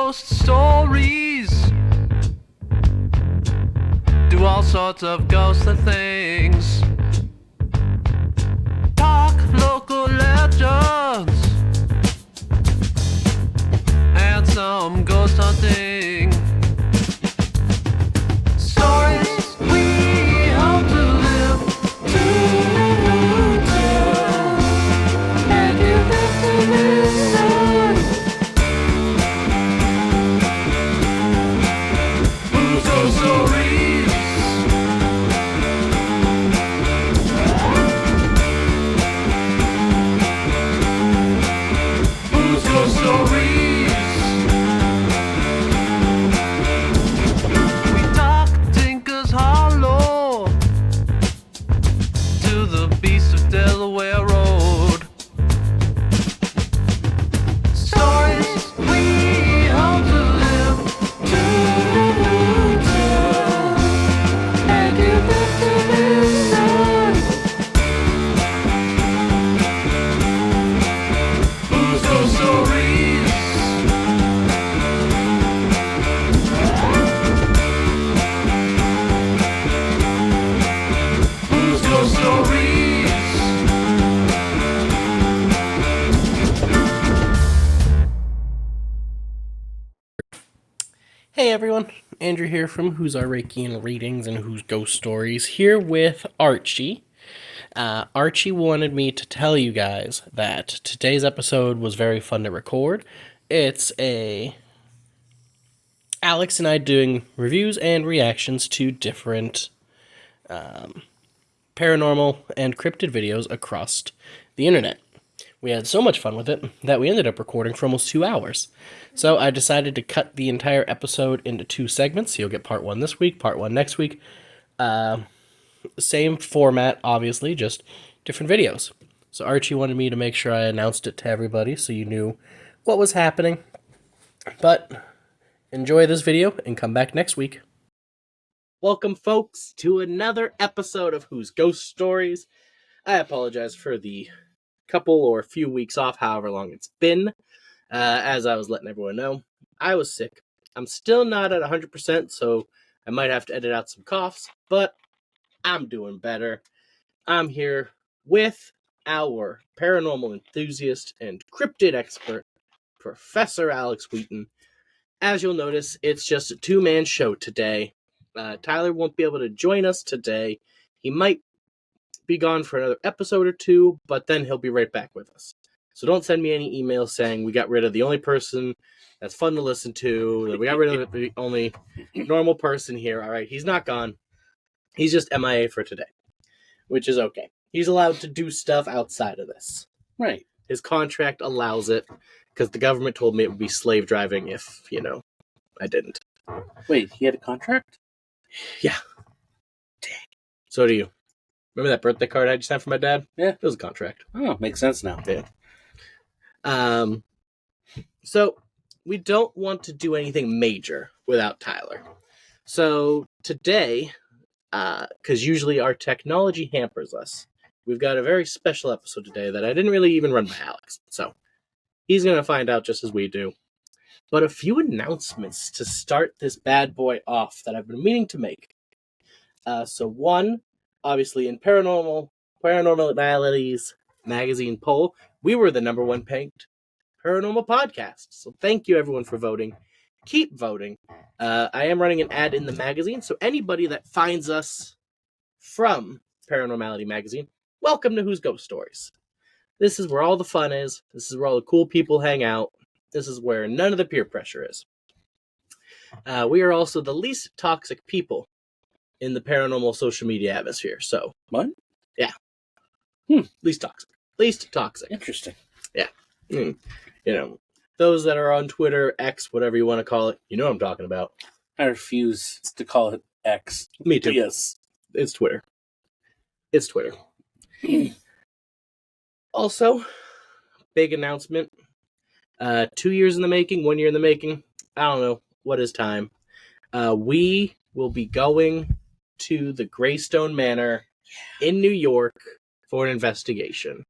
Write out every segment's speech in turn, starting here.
Ghost Stories. Do all sorts of ghostly things. Talk local legends. And some ghost hunting. Stories we hope to live to tell. And you have to listen. Huz Ghost Stories. Huz Ghost Stories. We talk Tinker's Hollow to the beast of Delaware Road. Stories we hope to live to tell. And you have to listen. Huz Ghost Stories. Huz Ghost Stories. Hey everyone, Andrew here from Who's Our Reiki and Readings and Who's Ghost Stories, here with Archie. Archie wanted me to tell you guys that today's episode was very fun to record. It's Alex and I doing reviews and reactions to different paranormal and cryptid videos across the internet. We had so much fun with it that we ended up recording for almost 2 hours. So I decided to cut the entire episode into 2 segments. You'll get part 1 this week, part 1 next week. Same format, obviously, just different videos. So Archie wanted me to make sure I announced it to everybody so you knew what was happening. But enjoy this video and come back next week. Welcome, folks, to another episode of Who's Ghost Stories. I apologize for the couple or few weeks off, however long it's been. As I was letting everyone know, I was sick. I'm still not at 100%, so I might have to edit out some coughs, but I'm doing better. I'm here with our paranormal enthusiast and cryptid expert, Professor Alex Wheaton. As you'll notice, it's just a 2-man show today. Tyler won't be able to join us today. He might be gone for another episode or 2, but then he'll be right back with us. So don't send me any emails saying we got rid of the only person that's fun to listen to, that we got rid of the only normal person here. All right, he's not gone. He's just MIA for today, which is okay. He's allowed to do stuff outside of this. Right. His contract allows it, because the government told me it would be slave driving if, I didn't. Wait, he had a contract? Yeah. Dang. So do you. Remember that birthday card I just had for my dad? Yeah. It was a contract. Oh, makes sense now. Yeah. So we don't want to do anything major without Tyler. So today, because usually our technology hampers us, we've got a very special episode today that I didn't really even run by Alex. So he's going to find out just as we do. But a few announcements to start this bad boy off that I've been meaning to make. So one, obviously in Paranormal Maladies magazine poll, we were the number 1 picked paranormal podcast. So thank you everyone for voting. Keep voting. I am running an ad in the magazine, so anybody that finds us from Paranormality magazine, welcome to Who's Ghost Stories. This is where all the fun is. This is where all the cool people hang out. This is where none of the peer pressure is. We are also the least toxic people in the paranormal social media atmosphere. So What? Yeah. Least toxic. Interesting. Yeah. Those that are on Twitter, X, whatever you want to call it, you know what I'm talking about. I refuse to call it X. Me too. Yes. It's Twitter. Also, big announcement. 2 years in the making, 1 year in the making. I don't know. What is time? We will be going to the Greystone Manor in New York for an investigation.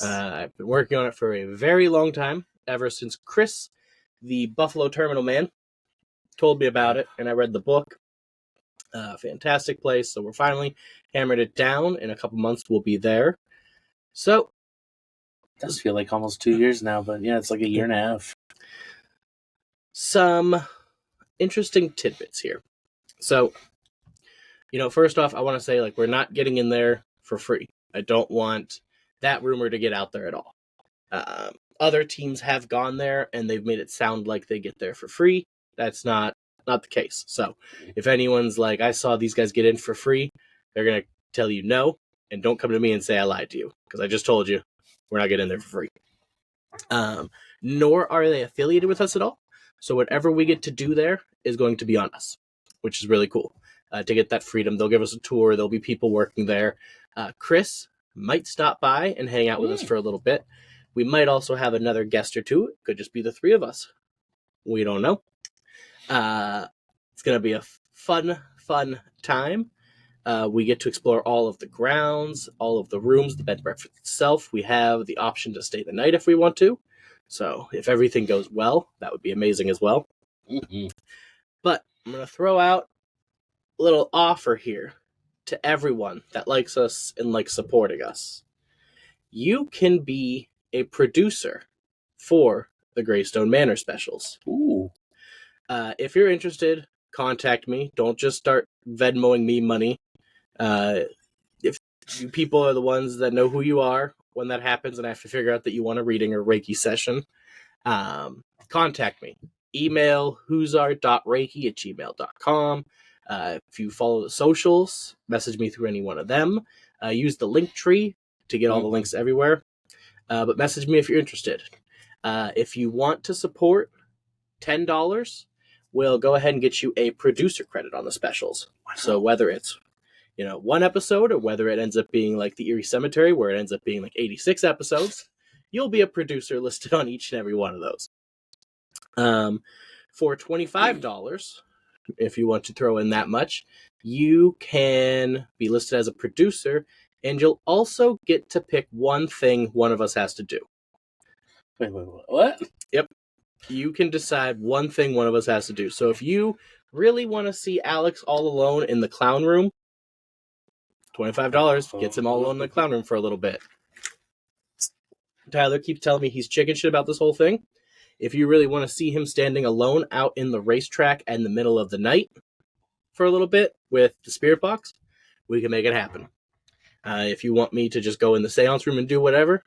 I've been working on it for a very long time, ever since Chris the Buffalo Terminal Man told me about it, and I read the book. Fantastic place. So we're finally hammered it down. In a couple months, we'll be there. So It does feel like almost 2 years now, but yeah, it's like a year and a half. some interesting tidbits here. So, first off, I want to say, we're not getting in there for free. I don't want that rumor to get out there at all. Other teams have gone there, and they've made it sound like they get there for free. That's not the case. So, if anyone's like, I saw these guys get in for free, they're going to tell you no, and don't come to me and say I lied to you, because I just told you we're not getting in there for free. Nor are they affiliated with us at all. So whatever we get to do there is going to be on us, which is really cool. To get that freedom, they'll give us a tour. There'll be people working there. Chris might stop by and hang out with us for a little bit. We might also have another guest or two. It could just be the three of us. We don't know. It's going to be a fun time. We get to explore all of the grounds, all of the rooms, the bed and breakfast itself. We have the option to stay the night if we want to. So if everything goes well, that would be amazing as well. Mm-hmm. But I'm going to throw out a little offer here to everyone that likes us and likes supporting us. You can be a producer for the Greystone Manor specials. Ooh. If you're interested, contact me. Don't just start Venmoing me money. If you people are the ones that know who you are when that happens and I have to figure out that you want a reading or Reiki session, contact me. Email huzart.reiki@gmail.com. If you follow the socials, message me through any one of them. Use the link tree to get all the links everywhere. But message me if you're interested. If you want to support, $10 will go ahead and get you a producer credit on the specials. Wow. So whether it's one episode, or whether it ends up being like the Eerie Cemetery, where it ends up being like 86 episodes, you'll be a producer listed on each and every one of those. For $25, if you want to throw in that much, you can be listed as a producer, and you'll also get to pick one thing one of us has to do. Wait, what? Yep. You can decide one thing one of us has to do. So if you really want to see Alex all alone in the clown room, $25 gets him all alone in the clown room for a little bit. Tyler keeps telling me he's chicken shit about this whole thing. If you really want to see him standing alone out in the racetrack in the middle of the night for a little bit with the spirit box, we can make it happen. If you want me to just go in the seance room and do whatever,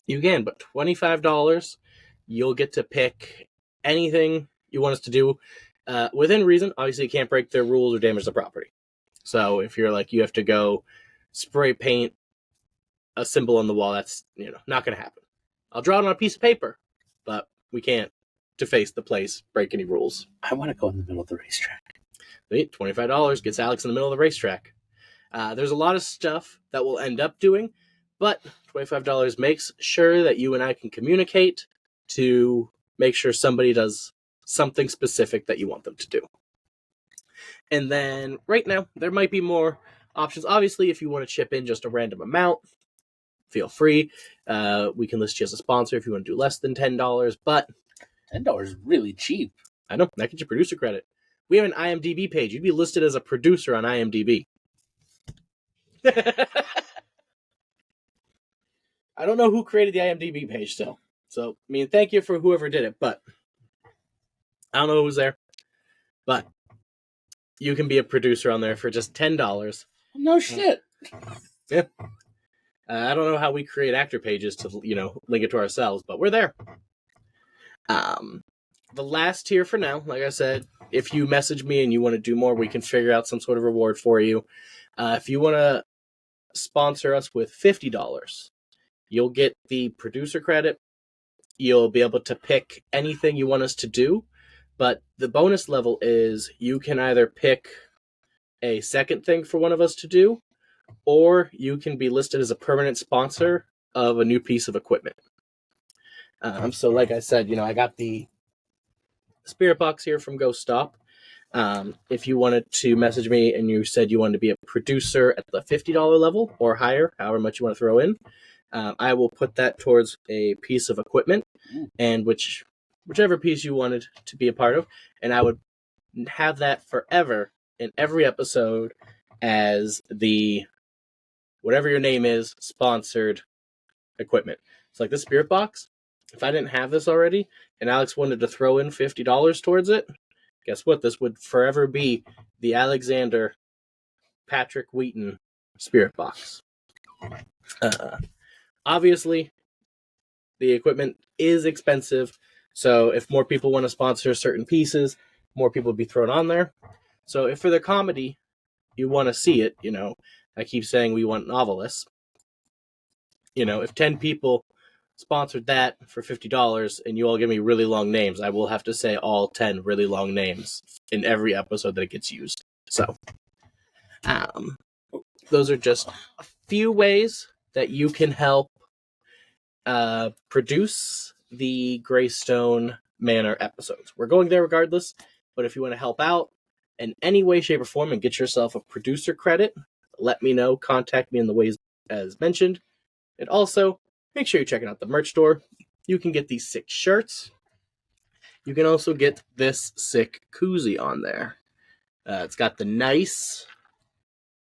you can. But $25, you'll get to pick anything you want us to do within reason. Obviously, you can't break their rules or damage the property. So if you're like, you have to go spray paint a symbol on the wall, that's not going to happen. I'll draw it on a piece of paper, but we can't deface the place, break any rules. I want to go in the middle of the racetrack. $25 gets Alex in the middle of the racetrack. There's a lot of stuff that we'll end up doing, but $25 makes sure that you and I can communicate to make sure somebody does something specific that you want them to do. And then right now, there might be more options. Obviously, if you want to chip in just a random amount, feel free. We can list you as a sponsor if you want to do less than $10, but $10 is really cheap. I know, that gets you producer credit. We have an IMDb page. You'd be listed as a producer on IMDb. I don't know who created the IMDb page still. So, thank you for whoever did it, but I don't know who's there. But you can be a producer on there for just $10. No shit. Yeah. I don't know how we create actor pages to, link it to ourselves, but we're there. The last tier for now, like I said, if you message me and you want to do more, we can figure out some sort of reward for you. If you want to sponsor us with $50, you'll get the producer credit. You'll be able to pick anything you want us to do. But the bonus level is you can either pick a second thing for one of us to do, or you can be listed as a permanent sponsor of a new piece of equipment. So like I said, I got the spirit box here from Ghost Stop. If you wanted to message me and you said you wanted to be a producer at the $50 level or higher, however much you want to throw in, I will put that towards a piece of equipment, and which whichever piece you wanted to be a part of, and I would have that forever in every episode as the whatever your name is sponsored equipment. It's like the spirit box. If I didn't have this already and Alex wanted to throw in $50 towards it, guess what? This would forever be the Alexander Patrick Wheaton spirit box. Obviously, the equipment is expensive, so if more people want to sponsor certain pieces, more people would be thrown on there. So if for the comedy you want to see it, I keep saying we want novelists. If 10 people sponsored that for $50 and you all give me really long names, I will have to say all 10 really long names in every episode that it gets used. So, those are just a few ways that you can help produce the Greystone Manor episodes. We're going there regardless, but if you want to help out in any way, shape, or form and get yourself a producer credit, let me know. Contact me in the ways as mentioned. And also, make sure you're checking out the merch store. You can get these sick shirts. You can also get this sick koozie on there. It's got the nice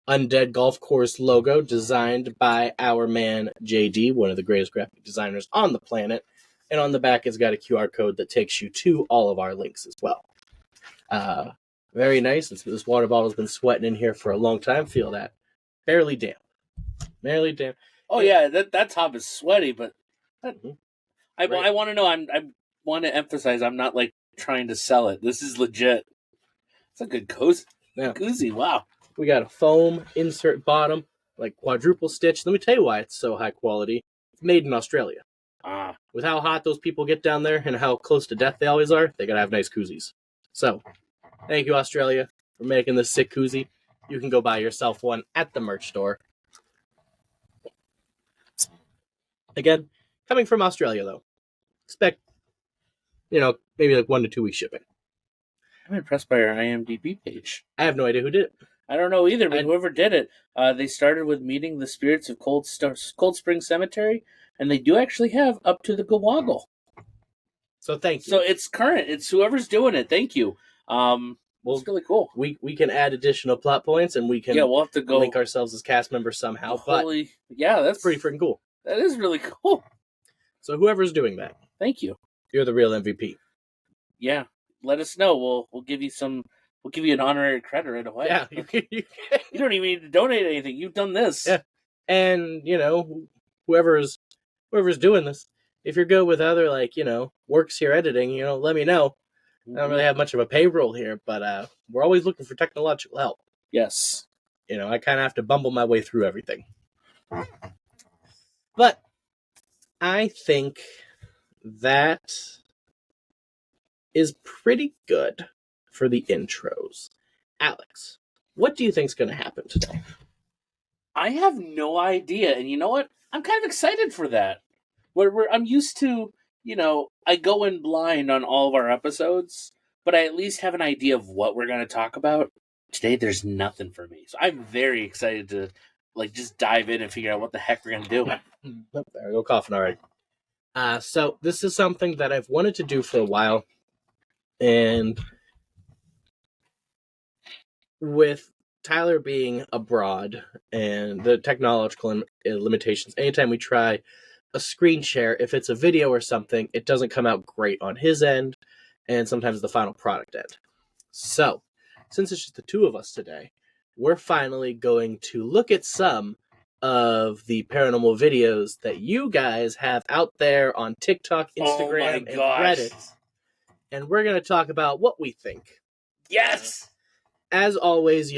Undead Golf Course logo designed by our man JD, one of the greatest graphic designers on the planet. And on the back, it's got a QR code that takes you to all of our links as well. Very nice. This water bottle's been sweating in here for a long time. Feel that. Barely damp. Barely damp. Oh yeah, that top is sweaty, but Right. I want to know. I want to emphasize. I'm not like trying to sell it. This is legit. It's a good koozie. Wow. We got a foam insert bottom, like quadruple stitch. Let me tell you why it's so high quality. It's made in Australia. With how hot those people get down there and how close to death they always are, they gotta have nice koozies. So, thank you, Australia, for making this sick koozie. You can go buy yourself one at the merch store. Again, coming from Australia, though, expect, maybe like 1 to 2 weeks shipping. I'm impressed by your IMDb page. I have no idea who did it. I don't know either, but whoever did it, they started with meeting the spirits of Cold Spring Cemetery, and they do actually have up to the Gawaggle. So thank you. So it's current. It's whoever's doing it. Thank you. It's really cool. We can add additional plot points, and we can we'll have to go link ourselves as cast members somehow. That's pretty freaking cool. That is really cool. So whoever's doing that, thank you. You're the real MVP. Yeah, let us know. We'll give you some. We'll give you an honorary credit right away. Yeah, you don't even need to donate anything. You've done this. Yeah, and whoever's doing this, if you're good with other works here editing, let me know. I don't really have much of a payroll here, but we're always looking for technological help. Yes. I kind of have to bumble my way through everything. But I think that is pretty good for the intros. Alex, what do you think's going to happen today? I have no idea, and you know what? I'm kind of excited for that. I'm used to, I go in blind on all of our episodes, but I at least have an idea of what we're going to talk about. Today, there's nothing for me, so I'm very excited to just dive in and figure out what the heck we're going to do. Oh, there I go, coughing already. So this is something that I've wanted to do for a while, and with Tyler being abroad and the technological limitations, anytime we try a screen share, if it's a video or something, it doesn't come out great on his end, and sometimes the final product end. So, since it's just the two of us today, we're finally going to look at some of the paranormal videos that you guys have out there on TikTok, Instagram, and Reddit. And we're going to talk about what we think. Yes! As always,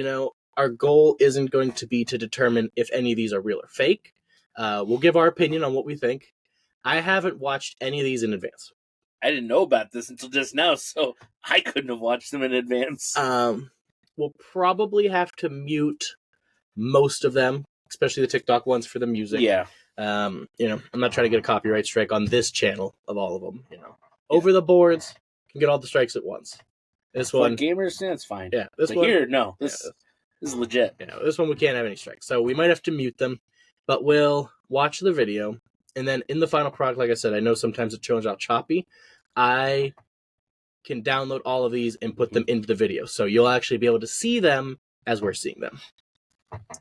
our goal isn't going to be to determine if any of these are real or fake. We'll give our opinion on what we think. I haven't watched any of these in advance. I didn't know about this until just now, so I couldn't have watched them in advance. We'll probably have to mute most of them, especially the TikTok ones for the music. Yeah. I'm not trying to get a copyright strike on this channel of all of them. Over the boards, can get all the strikes at once. This one, gamers, that's fine. Yeah, this but one here, no, this is legit. This one we can't have any strikes, so we might have to mute them. But we'll watch the video, and then in the final product, like I said, I know sometimes it turns out choppy. I can download all of these and put them into the video. So you'll actually be able to see them as we're seeing them.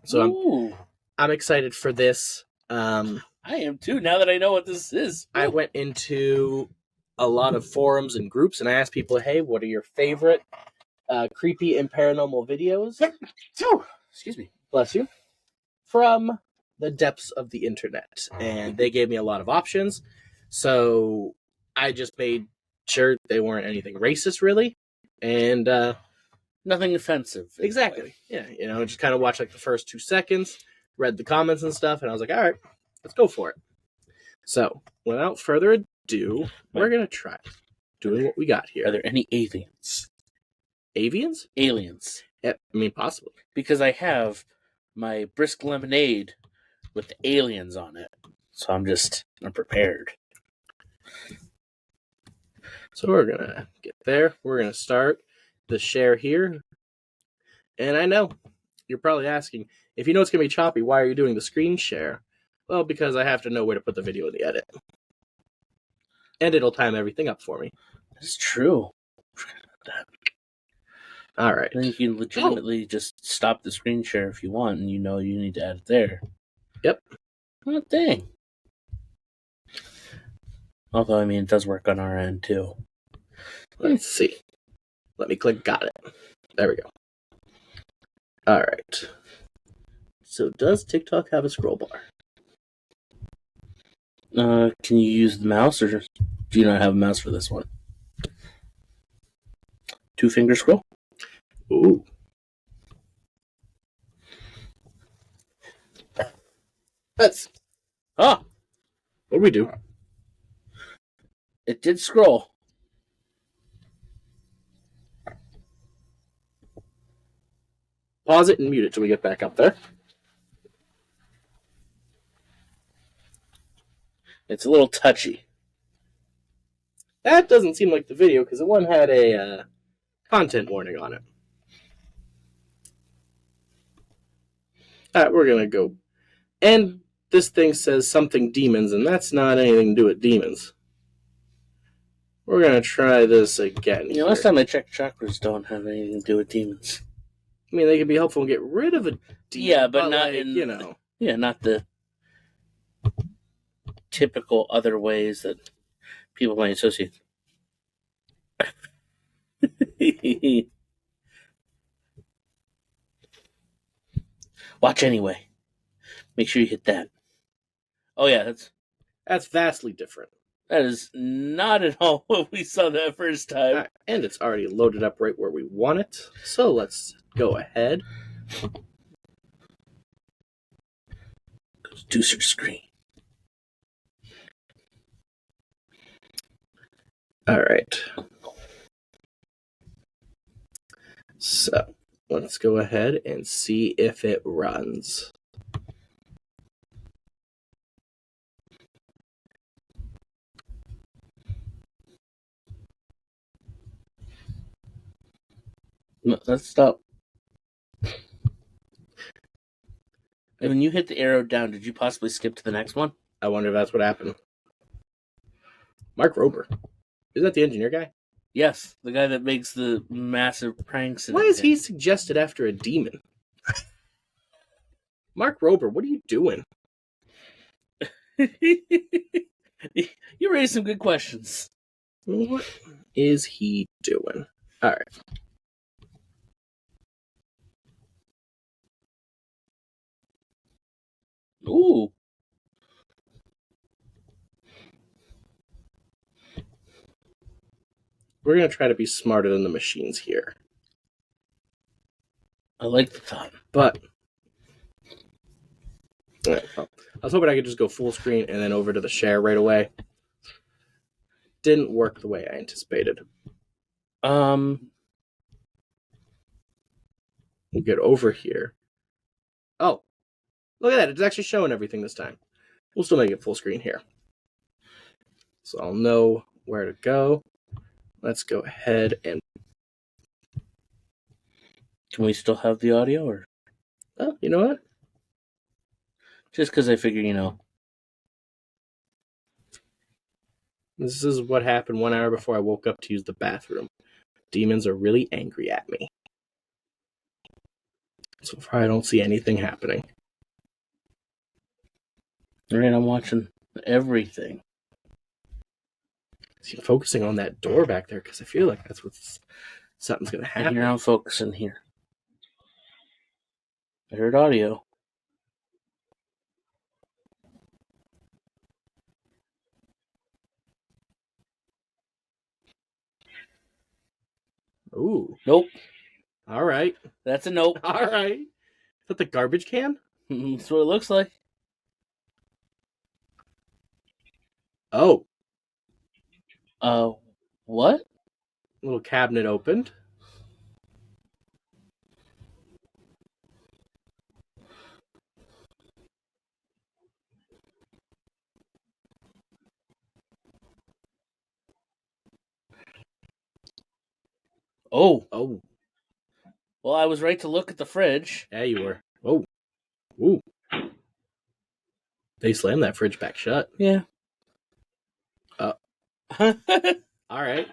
So Ooh, I'm excited for this. I am too, now that I know what this is. I went into a lot of forums and groups and I asked people, hey, what are your favorite creepy and paranormal videos? Excuse me. Bless you. From the depths of the internet. And they gave me a lot of options. So I just made sure they weren't anything racist, really. And Nothing offensive. exactly. Yeah, just kind of watched like the first 2 seconds, read the comments and stuff, and I was like, all right, let's go for it. So, without further ado, we're going to try doing what we got here. Are there any aliens? Avians? Aliens. Yeah, I mean, possibly. Because I have my brisk lemonade with the aliens on it. So I'm prepared. So we're going to get there. We're going to start the share here. And I know you're probably asking, if you know it's going to be choppy, why are you doing the screen share? Well, because I have to know where to put the video in the edit. And it'll time everything up for me. That's true. All right. Then you can legitimately just stop the screen share if you want, and you know you need to add it there. Yep. Oh, dang. Although, I mean, it does work on our end, too. Let's see. Let me click got it. There we go. All right. So does TikTok have a scroll bar? Can you use the mouse, or do you not have a mouse for this one? 2-finger scroll? Ooh. That's... Ah! What do we do? It did scroll. Pause it and mute it till we get back up there. It's a little touchy. That doesn't seem like the video, because the one had a content warning on it. Alright, we're gonna go. And this thing says something demons, and that's not anything to do with demons. We're gonna try this again. You know, last time I checked, chakras don't have anything to do with demons. I mean, they can be helpful and get rid of a demon. Yeah, but not like, in... Yeah, not the typical other ways that people might associate. Watch anyway. Make sure you hit that. Oh yeah, that's vastly different. that is not at all what we saw that first time. Right, and it's already loaded up right where we want it. So let's go ahead. Producer screen. All right. So let's go ahead and see if it runs. No, let's stop. And when you hit the arrow down, did you possibly skip to the next one? I wonder if that's what happened. Mark Rober. Is that the engineer guy? Yes, the guy that makes the massive pranks. Why is he suggested after a demon? Mark Rober, what are you doing? You raised some good questions. What is he doing? All right. Ooh. We're going to try to be smarter than the machines here. I like the thought. But I was hoping I could just go full screen and then over to the share right away. Didn't work the way I anticipated. We'll get over here. Oh, look at that. It's actually showing everything this time. We'll still make it full screen here. So I'll know where to go. Let's go ahead and... Can we still have the audio, or Oh, you know what? just because I figure, This is what happened 1 hour before I woke up to use the bathroom. Demons are really angry at me. So far, I don't see anything happening. Alright, I'm watching everything. See, I'm focusing on that door back there because I feel like that's what's something's gonna And happen. here I'm focusing here. I heard audio. Ooh. Nope. All right. That's a nope. All right. Is that the garbage can? That's what it looks like. Oh. What? Little cabinet opened. Oh. Oh. Well, I was right to look at the fridge. Yeah, you were. Oh. Ooh. They slammed that fridge back shut. Yeah. All right.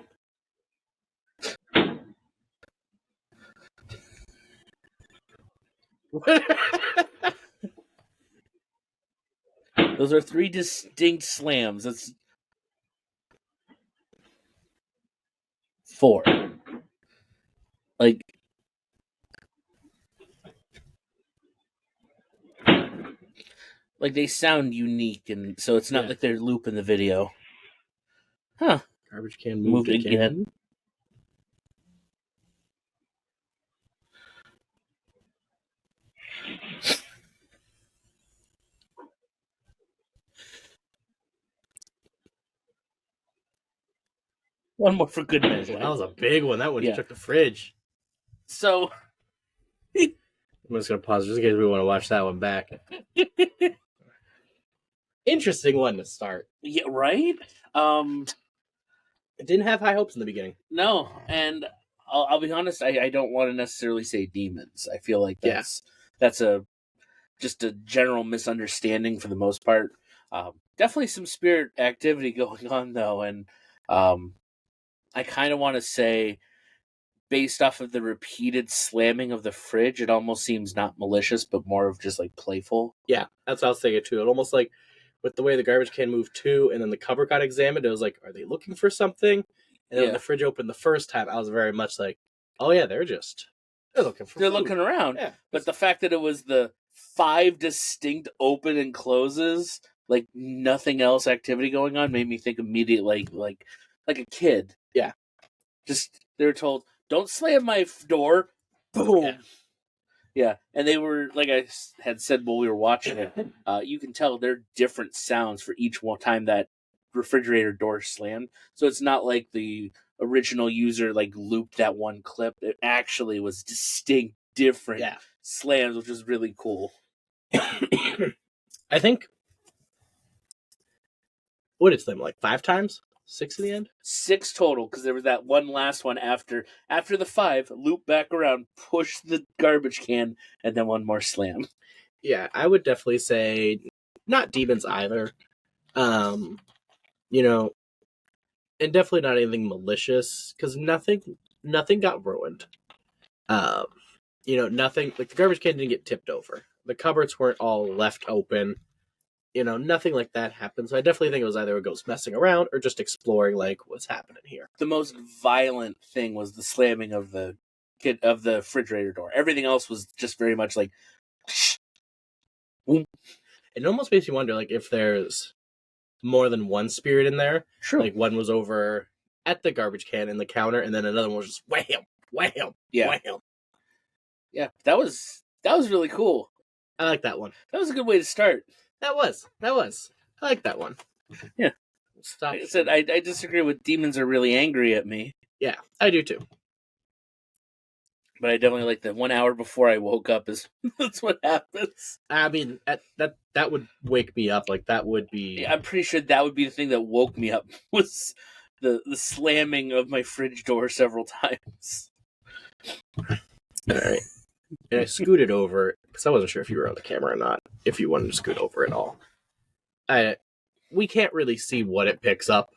Those are 3 distinct slams. That's 4. Like they sound unique, and so it's not like they're looping the video. Huh. Garbage can moved again. One more for good measure. That was a big one. That one Yeah. just took the fridge. So I'm just going to pause just in case we want to watch that one back. Interesting one to start. yeah, right? It didn't have high hopes in the beginning. No, and I'll be honest, I don't want to necessarily say demons. I feel like that's just a general misunderstanding for the most part. Definitely some spirit activity going on though, and I kind of want to say, based off of the repeated slamming of the fridge, it almost seems not malicious, but more of just like playful. Yeah, that's what I was thinking too. It almost like with the way the garbage can moved too, and then the cover got examined, it was like, are they looking for something? And then when the fridge opened the first time, I was very much like, oh yeah, they're looking for They're food. looking around. Yeah. But the fact that it was the 5 distinct open and closes, like nothing else activity going on, made me think immediately like a kid. Yeah. Just they were told, don't slam my door. Boom. Yeah. Yeah, and they were, like I had said while we were watching it, you can tell they're different sounds for each one time that refrigerator door slammed. So it's not like the original user like looped that one clip. It actually was distinct, different slams, which was really cool. I think, what did it slam, like 5 times? 6 in the end? 6 total, because there was that one last one after the 5, loop back around, push the garbage can, and then one more slam. Yeah, I would definitely say not demons either. You know, and definitely not anything malicious, because nothing got ruined. Nothing, like the garbage can didn't get tipped over. The cupboards weren't all left open. Nothing like that happened. So I definitely think it was either a ghost messing around or just exploring, like, what's happening here. The most violent thing was the slamming of the refrigerator door. Everything else was just very much like. It almost makes you wonder, like, if there's more than one spirit in there. True. Like, one was over at the garbage can in the counter, and then another one was just wham, wham, wham. Yeah, that was really cool. I like that one. That was a good way to start. That was. I like that one. Yeah. Stop. Like I said, I disagree with demons are really angry at me. Yeah, I do too. But I definitely like that 1 hour before I woke up that's what happens. I mean, that would wake me up. Like, that would be... I'm pretty sure that would be the thing that woke me up, was the slamming of my fridge door several times. All right. And I scooted over, because I wasn't sure if you were on the camera or not, if you wanted to scoot over at all. We can't really see what it picks up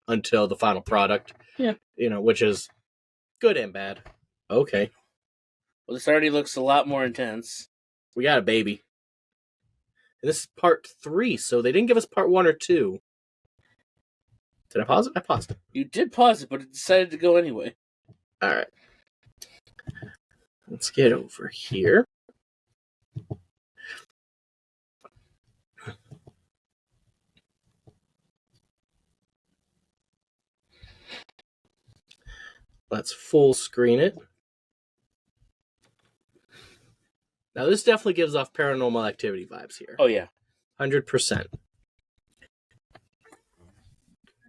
until the final product. Yeah. Which is good and bad. Okay. Well, this already looks a lot more intense. We got a baby. And this is part 3, so they didn't give us part 1 or 2. Did I pause it? I paused it. You did pause it, but it decided to go anyway. Alright. Let's get over here. Let's full screen it. Now, this definitely gives off Paranormal Activity vibes here. Oh, yeah. 100%.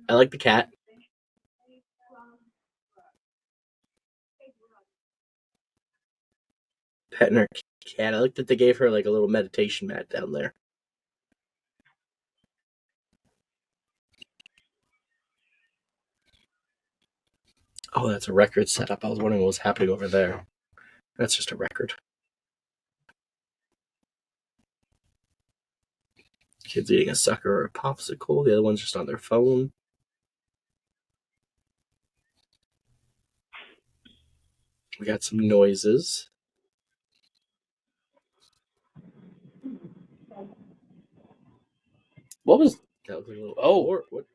I like the cat. Petting her cat. I like that they gave her like a little meditation mat down there. Oh, that's a record setup. I was wondering what was happening over there. That's just a record. Kids eating a sucker or a popsicle. The other one's just on their phone. We got some noises. What was... That was a little... Oh. What?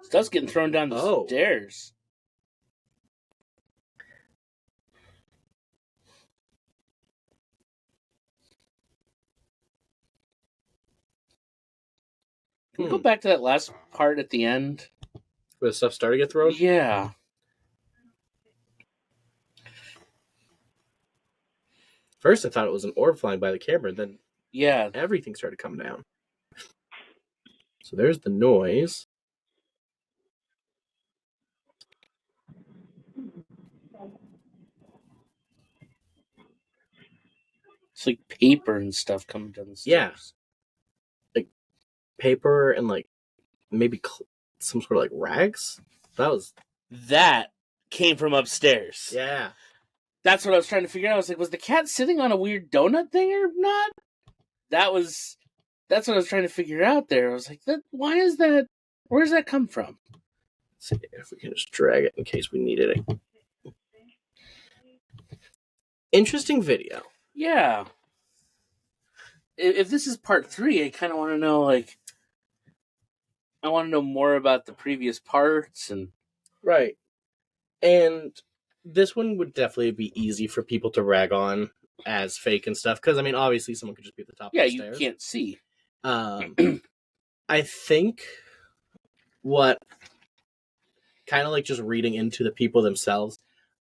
Stuff's getting thrown down the stairs. Can we go back to that last part at the end? Where the stuff started to get thrown? Yeah. First, I thought it was an orb flying by the camera, and then Yeah. everything started coming down. So there's the noise. It's like paper and stuff coming down the stairs. Yeah. Like paper and like maybe some sort of like rags. That came from upstairs. Yeah. That's what I was trying to figure out. I was like, was the cat sitting on a weird donut thing or not? That's what I was trying to figure out there. I was like, why is that? Where does that come from? Let's see if we can just drag it in case we needed it. Interesting video. Yeah. If this is part 3, I kind of want to know, like, I want to know more about the previous parts and... Right. And this one would definitely be easy for people to rag on as fake and stuff. Because, I mean, obviously someone could just be at the top of the stairs. You can't see. I think what kind of like just reading into the people themselves,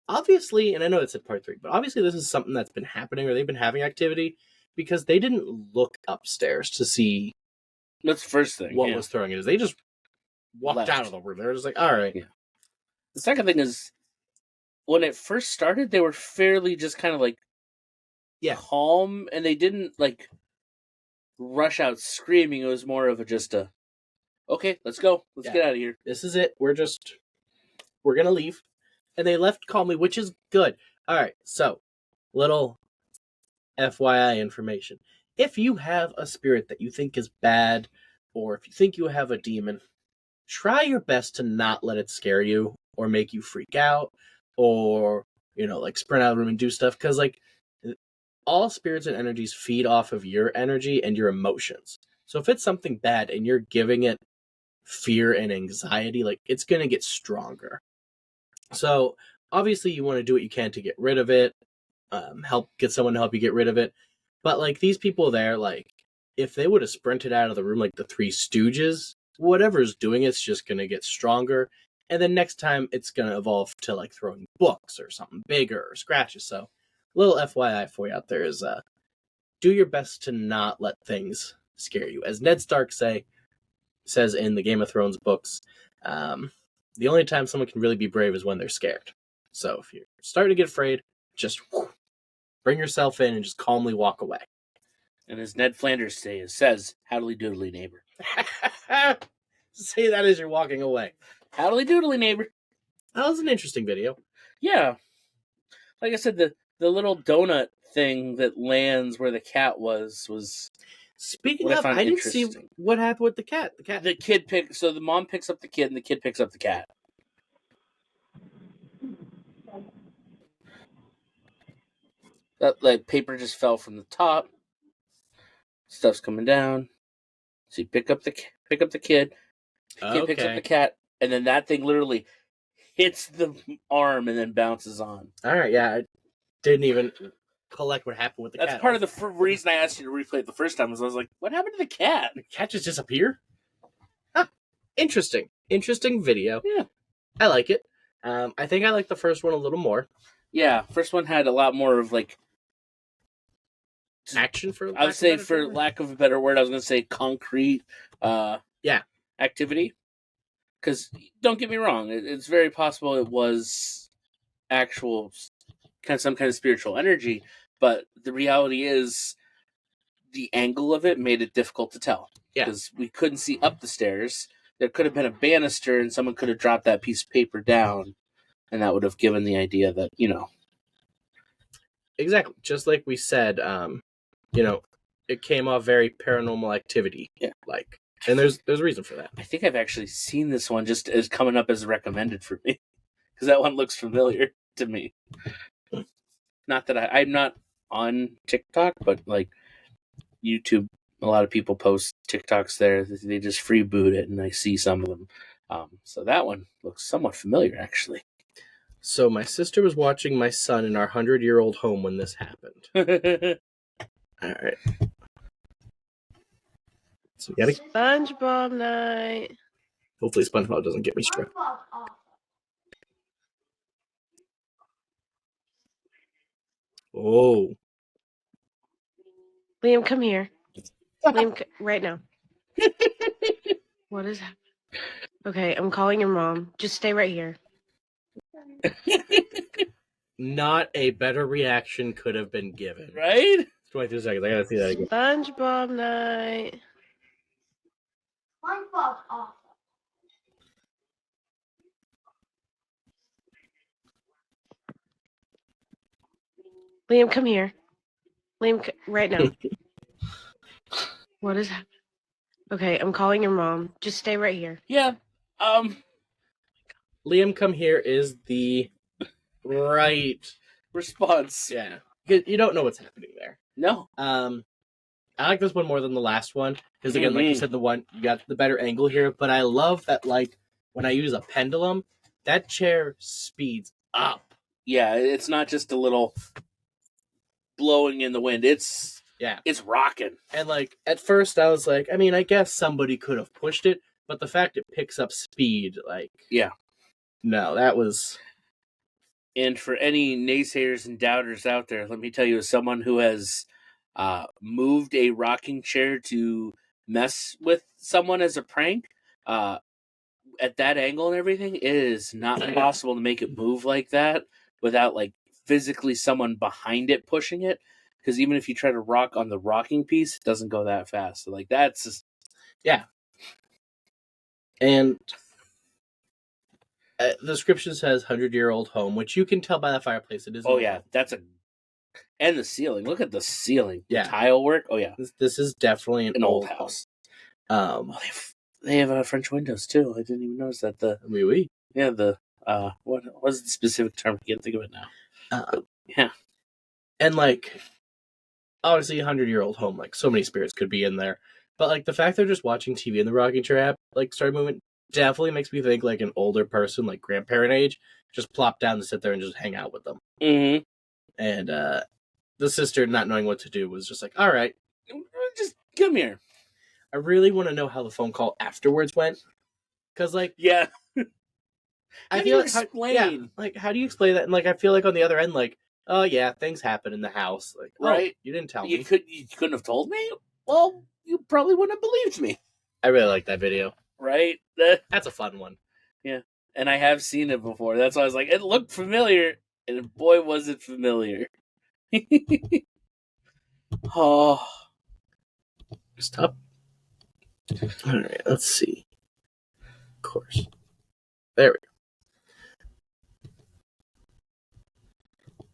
obviously, and I know it's in part 3, but obviously this is something that's been happening or they've been having activity because they didn't look upstairs to see That's the first thing. what was throwing it. They just walked out of the room. They were just like, all right. Yeah. The second thing is, when it first started, they were fairly just kind of like calm, and they didn't like rush out screaming. It was more of okay, let's go. Let's get out of here. This is it. We're going to leave. And they left calmly, which is good. All right. So, little FYI information. If you have a spirit that you think is bad, or if you think you have a demon, try your best to not let it scare you or make you freak out or, like sprint out of the room and do stuff. Because, like, all spirits and energies feed off of your energy and your emotions. So if it's something bad and you're giving it fear and anxiety, like, it's going to get stronger. So obviously you want to do what you can to get rid of it, get someone to help you get rid of it. But like these people there, like if they would have sprinted out of the room like the Three Stooges, whatever's doing it's just going to get stronger. And then next time it's going to evolve to like throwing books or something bigger or scratches. So a little FYI for you out there is do your best to not let things scare you. As Ned Stark says in the Game of Thrones books, the only time someone can really be brave is when they're scared. So if you're starting to get afraid, just bring yourself in and just calmly walk away. And as Ned Flanders says, howdly doodly neighbor. Say that as you're walking away. Howdly doodly neighbor. That was an interesting video. Yeah. Like I said, the little donut thing that lands where the cat was... Speaking what I of, found I didn't see interesting. what happened with the cat. So the mom picks up the kid and the kid picks up the cat. That like paper just fell from the top. Stuff's coming down. So you pick up the kid, kid picks up the cat, and then that thing literally hits the arm and then bounces on. All right, yeah, I didn't even collect what happened with the cat. That's part of the reason I asked you to replay it the first time was I was like, what happened to the cat? The cat just disappear? Huh. Interesting video. Yeah. I like it. I think I like the first one a little more. Yeah, first one had a lot more of like Action for I would say for lack of a better word, I was going to say concrete activity. Because don't get me wrong, it's very possible it was actual some kind of spiritual energy, but the reality is the angle of it made it difficult to tell. Yeah. Because we couldn't see up the stairs. There could have been a banister and someone could have dropped that piece of paper down, and that would have given the idea that, Exactly. Just like we said, it came off very Paranormal Activity. Yeah. Like. And there's a reason for that. I think I've actually seen this one just as coming up as recommended for me. Because that one looks familiar to me. Not that I'm not on TikTok, but like YouTube, a lot of people post TikToks there. They just freeboot it, and I see some of them. So that one looks somewhat familiar, actually. So my sister was watching my son in our 100-year-old home when this happened. All right. So we gotta. SpongeBob night. Hopefully, SpongeBob doesn't get me struck. Oh. Liam, come here. Liam, right now. What is happening? Okay, I'm calling your mom. Just stay right here. Not a better reaction could have been given. Right? 22 seconds. I gotta see that again. SpongeBob night. SpongeBob's awesome. Liam, come here. Liam, right now. What is happening? Okay, I'm calling your mom. Just stay right here. Yeah. Liam, come here is the right Response. Yeah. You don't know what's happening there. No. I like this one more than the last one because again, like you said, the one you got the better angle here. But I love that, like when I use a pendulum, that chair speeds up. Yeah, it's not just a little blowing in the wind. It's rocking. And like at first, I was like, I mean, I guess somebody could have pushed it, but the fact it picks up speed, like no, that was. And for any naysayers and doubters out there, let me tell you, as someone who has moved a rocking chair to mess with someone as a prank, at that angle and everything, it is not possible to make it move like that without like physically someone behind it pushing it. Because even if you try to rock on the rocking piece, it doesn't go that fast. So like that's just... And the description says 100-year-old home, which you can tell by the fireplace. It is. Oh yeah, and the ceiling. Look at the ceiling. Yeah, the tile work. Oh yeah, this is definitely an old house. They have French windows too. I didn't even notice that. What was the specific term? I can't think of it now. And like obviously 100-year-old home, like so many spirits could be in there, but like the fact they're just watching TV in the rocking chair app, like started moving, definitely makes me think like an older person, like grandparent age, just plop down to sit there and just hang out with them. Mm-hmm. And the sister, not knowing what to do, was just like, all right, just come here. I really want to know how the phone call afterwards went, because like I feel like how do you explain that? And like I feel like on the other end, like, oh yeah, things happen in the house, like right, you didn't tell me. You couldn't have told me. Well, you probably wouldn't have believed me. I really like that video. Right, that's a fun one. Yeah, and I have seen it before. That's why I was like, it looked familiar, and boy, was it familiar. Oh, stop. All right, let's see. Of course, there we go.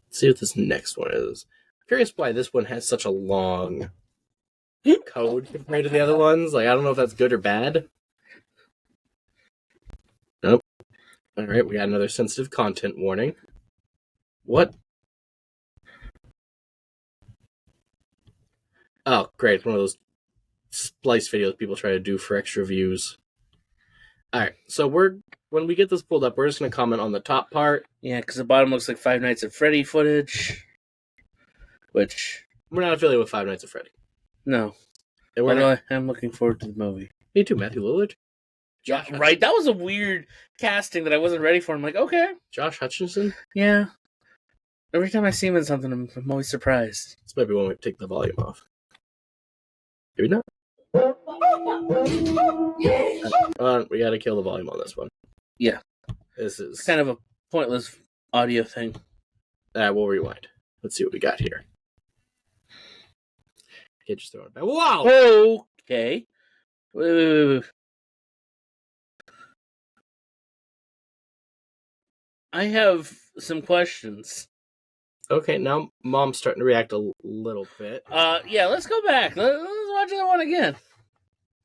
Let's see what this next one is. I'm curious why this one has such a long code compared to the other ones. Like, I don't know if that's good or bad. Nope. All right, we got another sensitive content warning. What? Oh, great. One of those splice videos people try to do for extra views. All right, so when we get this pulled up, we're just going to comment on the top part. Yeah, because the bottom looks like Five Nights at Freddy footage. Which, We're not affiliated with Five Nights at Freddy. no. And we're Although not... I'm looking forward to the movie. Me too, Matthew Lillard. Yeah, right. That was a weird casting that I wasn't ready for. I'm like, okay. Josh Hutcherson? Yeah. Every time I see him in something, I'm always surprised. This might be when we take the volume off. Maybe not. We gotta kill the volume on this one. Yeah. This is... It's kind of a pointless audio thing. We'll rewind. Let's see what we got here. Can't just throw it back. Wow! Okay. Wait. I have some questions. Okay, now Mom's starting to react a little bit. Yeah, let's go back. Let's watch that one again.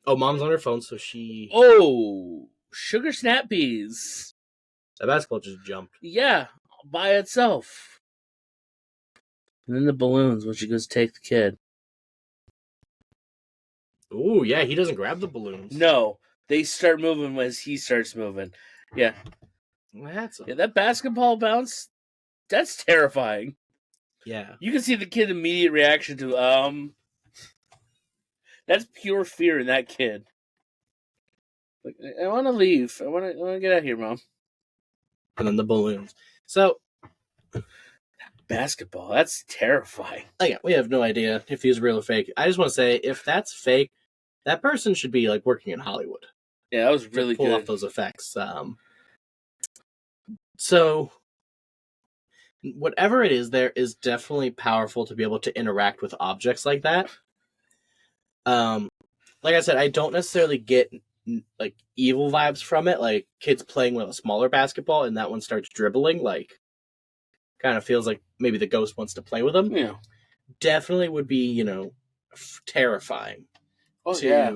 Oh, Mom's on her phone, so she... Oh, sugar snap peas. That basketball just jumped. Yeah, by itself. And then the balloons when she goes to take the kid. Ooh, yeah, he doesn't grab the balloons. No, they start moving as he starts moving. Yeah. That basketball bounce, that's terrifying. Yeah. You can see the kid's immediate reaction to, that's pure fear in that kid. Like, I want to leave. I want to get out of here, Mom. And then the balloons. So, basketball, that's terrifying. Yeah, we have no idea if he's real or fake. I just want to say, if that's fake, that person should be like working in Hollywood. Yeah, that was really pull good. Off those effects. So, whatever it is, there is definitely powerful to be able to interact with objects like that. Like I said, I don't necessarily get like evil vibes from it. Like kids playing with a smaller basketball, and that one starts dribbling. Like, kind of feels like maybe the ghost wants to play with them. Yeah, definitely would be terrifying. Oh yeah.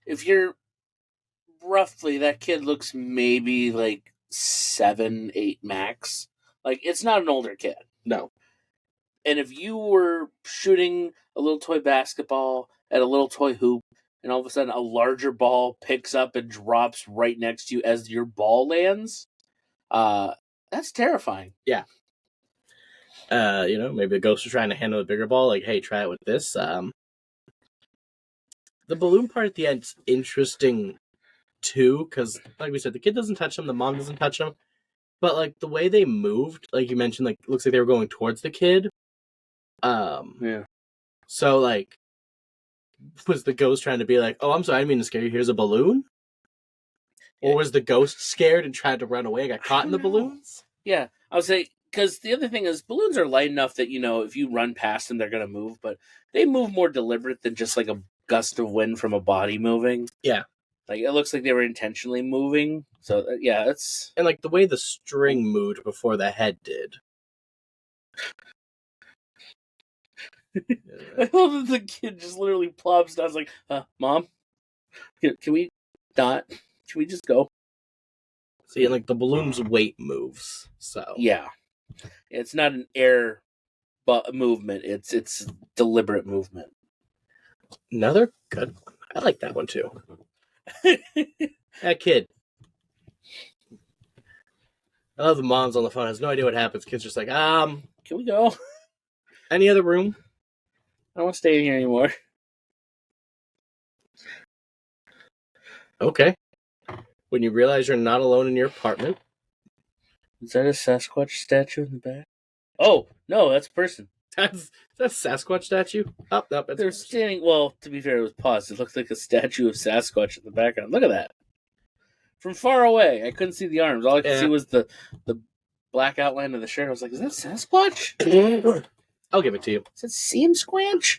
If you're roughly, that kid looks maybe like 7, 8 max. Like, it's not an older kid. No. And if you were shooting a little toy basketball at a little toy hoop, and all of a sudden a larger ball picks up and drops right next to you as your ball lands, that's terrifying. Yeah. Maybe a ghost was trying to handle a bigger ball. Like, hey, try it with this. The balloon part at the end's interesting too, because like we said, the kid doesn't touch them, the mom doesn't touch them, but like the way they moved, like you mentioned, like looks like they were going towards the kid. Yeah. So like, was the ghost trying to be like, "Oh, I'm sorry, I didn't mean to scare you. Here's a balloon," or was the ghost scared and tried to run away and got caught in the balloons? Yeah, I would say, because the other thing is balloons are light enough that if you run past them, they're gonna move, but they move more deliberate than just like a gust of wind from a body moving. Yeah. Like, it looks like they were intentionally moving. So, yeah, it's... And, like, the way the string moved before the head did. I love that the kid just literally plops down. I was like, Mom, can we not? Can we just go? See, and, like, the balloon's weight moves, so... Yeah. It's not an air movement. It's deliberate movement. Another good one. I like that one, too. That kid. I love the mom's on the phone, has no idea what happens. Kid's just like, can we go? Any other room? I don't want to stay in here anymore. Okay. When you realize you're not alone in your apartment. Is that a Sasquatch statue in the back? Oh, no, that's a person. That's a Sasquatch statue? Oh, no, they're standing... Well, to be fair, it was paused. It looked like a statue of Sasquatch in the background. Look at that. From far away, I couldn't see the arms. All I could see was the black outline of the shirt. I was like, is that Sasquatch? I'll give it to you. Is that Sam Squanch?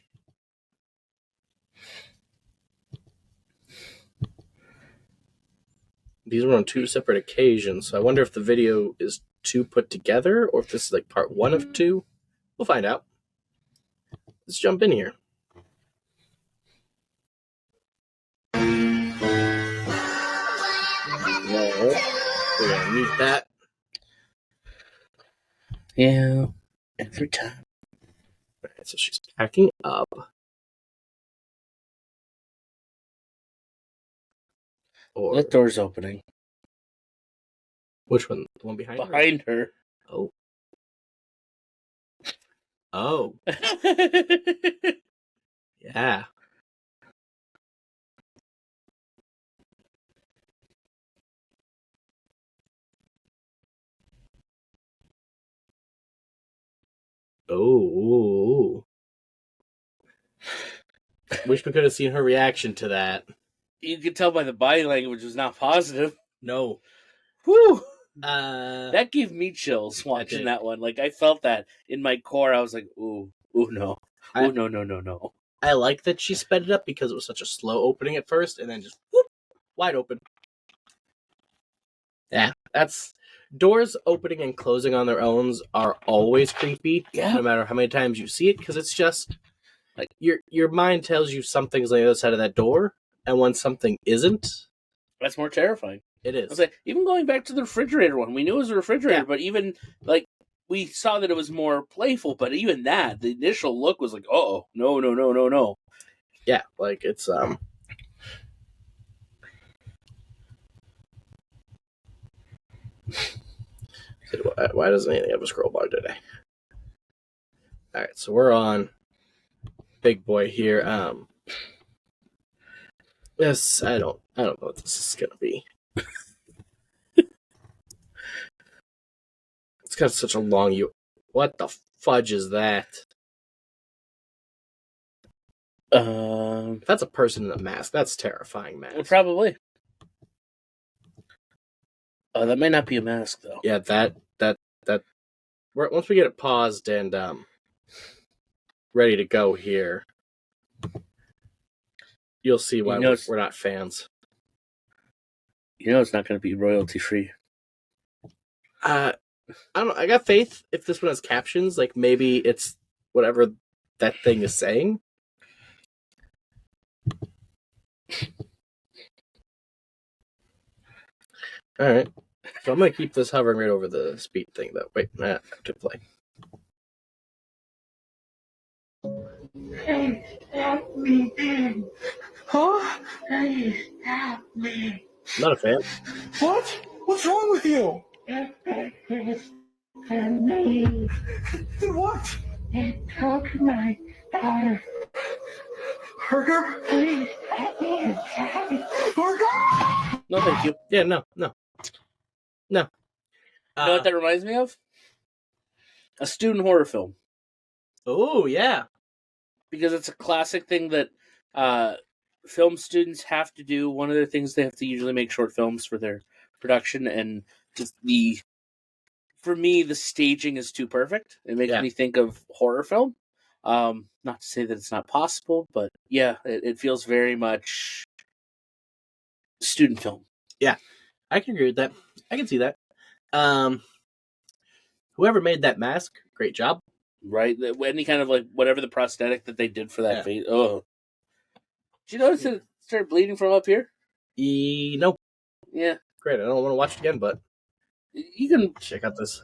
These were on 2 separate occasions, so I wonder if the video is 2 put together, or if this is like part 1 of 2. We'll find out. Let's jump in here. I need that. Yeah, every time. Alright, so she's packing up. Or That door's opening. which one? The one behind her? Behind her. Oh. Oh. Yeah. Oh. Wish we could have seen her reaction to that. You could tell by the body language was not positive. No. Whew! That That gave me chills watching did. that one. Like, I felt that in my core. I was like, ooh no. Ooh, no. I like that she sped it up because it was such a slow opening at first, and then just whoop, wide open. Yeah, that's doors opening and closing on their own are always creepy. Yeah. No matter how many times you see it, because it's just like your mind tells you something's on the other side of that door, and when something isn't, That's more terrifying. it I is. was like, even going back to the refrigerator one, we knew it was a refrigerator, Yeah. but even, like, we saw that it was more playful, but even that, the initial look was like, oh, no. Yeah, like it's why doesn't anything have a scroll bar today? All right, so we're on big boy here. Yes, I don't know what this is gonna be. It's got such a long What the fudge is that? If that's a person in a mask. That's terrifying mask. Probably. Oh, that might not be a mask, though. Yeah, that. Once we get it paused and ready to go here, you'll see why we're not fans. You know it's not going to be royalty free. I don't know. I got faith if this one has captions. Like maybe it's whatever that thing is saying. All right. So I'm gonna keep this hovering right over the speed thing, though. Wait, I have to play. Hey, help me. Huh? Hey, help me. I'm not a fan. What? What's wrong with you? And me. What? It took my daughter. Burger? Please, help me. Burger! No, thank you. Yeah, no. You know what that reminds me of? A student horror film. Oh yeah. Because it's a classic thing that film students have to do. One of the things they have to usually make short films for their production, and just for me, the staging is too perfect. It makes me think of horror film. Not to say that it's not possible, but yeah, it feels very much student film. Yeah, I can agree with that. I can see that. Whoever made that mask, great job. Right? Any kind of like whatever the prosthetic that they did for that face. Oh, did you notice it started bleeding from up here? Nope. Yeah. Great. I don't want to watch it again, but you can check out this.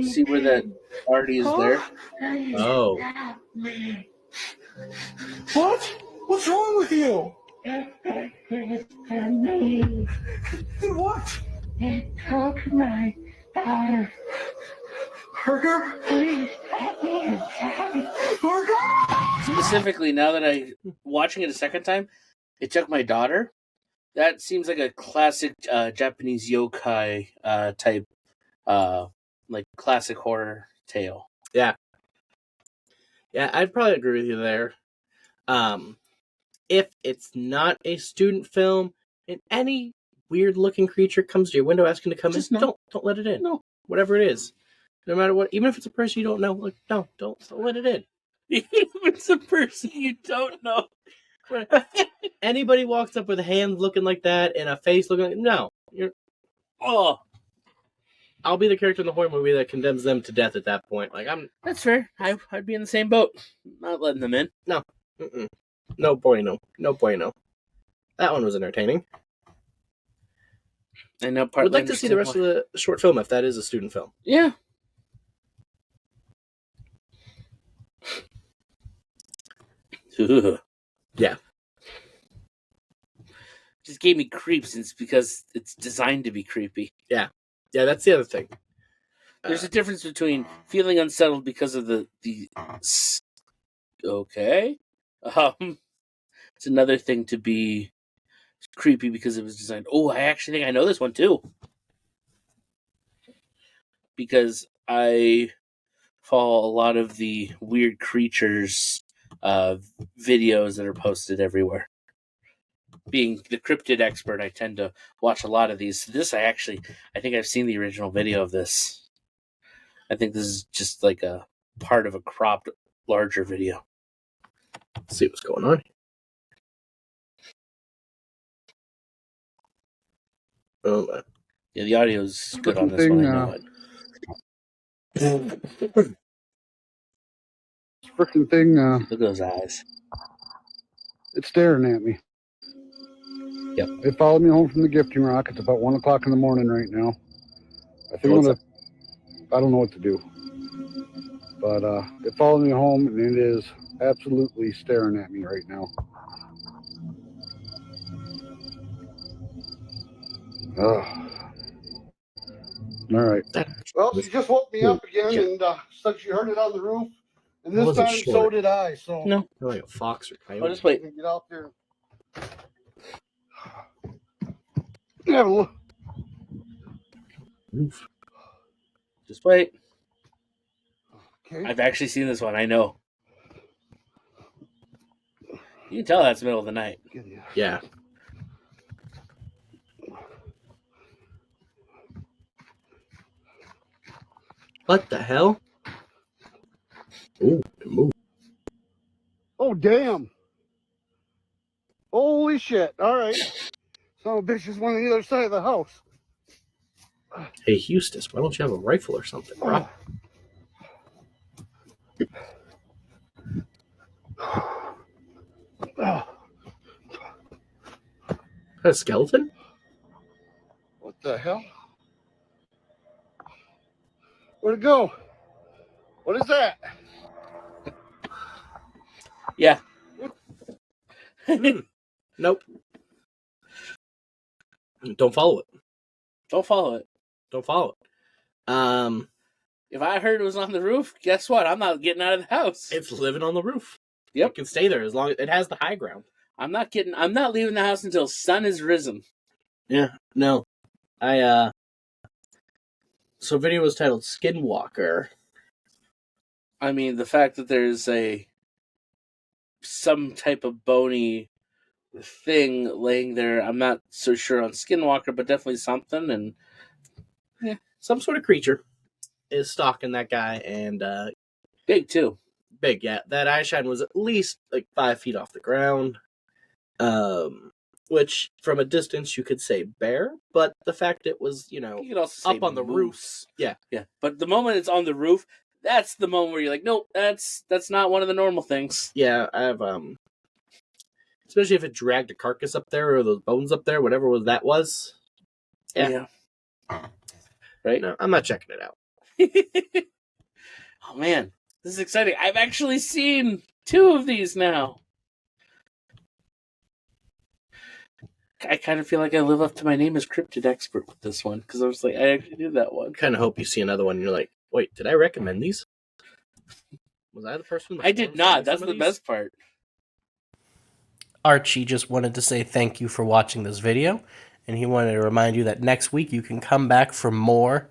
See where that already is there. Oh. What? What's wrong with you? What? It took my daughter. Burger? Please, Burger! Specifically, now that I watching it a second time, it took my daughter. That seems like a classic Japanese yokai type, like classic horror tale. Yeah, I'd probably agree with you there. If it's not a student film and any weird looking creature comes to your window asking to come Just in, no. don't let it in. No. Whatever it is. No matter what, even if it's a person you don't know, like no, don't let it in. Even if it's a person you don't know. Anybody walks up with a hand looking like that and a face looking like no. I'll be the character in the horror movie that condemns them to death at that point. Like That's fair. I'd be in the same boat. Not letting them in. No. Mm-mm. No bueno. That one was entertaining. I know. I would like to see the rest of the short film if that is a student film. Yeah. Yeah. Just gave me creeps, and it's because it's designed to be creepy. Yeah, that's the other thing. There's a difference between feeling unsettled because of the okay. It's another thing to be creepy because it was designed. Oh, I actually think I know this one too. Because I follow a lot of the weird creatures videos that are posted everywhere. Being the cryptid expert, I tend to watch a lot of these. I think I've seen the original video of this. I think this is just like a part of a cropped, larger video. Let's see what's going on. Oh, man. Yeah, the audio is good on this one. I know it. Freaking thing, Look at those eyes. it's staring at me. Yep. It followed me home from the gifting rock. It's about 1 o'clock in the morning right now. I think I don't know what to do. But it followed me home, and it is absolutely staring at me right now. All right. Well, she just woke me up again and said she heard it on the roof. And this time, so did I. So No. They're like a fox or coyote. I'll just wait. get out there. Have a look. Just wait. Okay. I've actually seen this one. I know. You can tell that's the middle of the night. Yeah. What the hell? Ooh, it moved. Oh, damn. Holy shit. All right. Son of a bitch is one on the other side of the house. Hey, Eustace, why don't you have a rifle or something, bro? A skeleton? What the hell? Where'd it go? What is that? Yeah. Nope. Don't follow it. Don't follow it. Don't follow it. If I heard it was on the roof, guess what? I'm not getting out of the house. It's living on the roof. Yep. It can stay there as long as it has the high ground. I'm not leaving the house until sun is risen. Yeah, no. So video was titled Skinwalker. I mean, the fact that there's some type of bony thing laying there, I'm not so sure on Skinwalker, but definitely something. And some sort of creature is stalking that guy, and big too. Big, yeah. That eye shine was at least like 5 feet off the ground. Which from a distance you could say bear, but the fact it was, You could also say up on the roof. Yeah. Yeah. But the moment it's on the roof, that's the moment where you're like, nope, that's not one of the normal things. Yeah, I have especially if it dragged a carcass up there or those bones up there, whatever that was. Yeah. Right? No, I'm not checking it out. Oh man, this is exciting. I've actually seen 2 of these now. I kind of feel like I live up to my name as cryptid expert with this one, because I was like, I actually did that one. Kind of hope you see another one and you're like, wait, did I recommend these? Was I the person? I did not. That's the best part. Archie just wanted to say thank you for watching this video, and he wanted to remind you that next week you can come back for more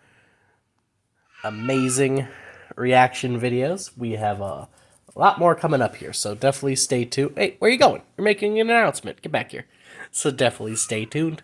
amazing reaction videos. We have a lot more coming up here, so definitely stay tuned. Hey, where are you going? You're making an announcement. Get back here. So definitely stay tuned.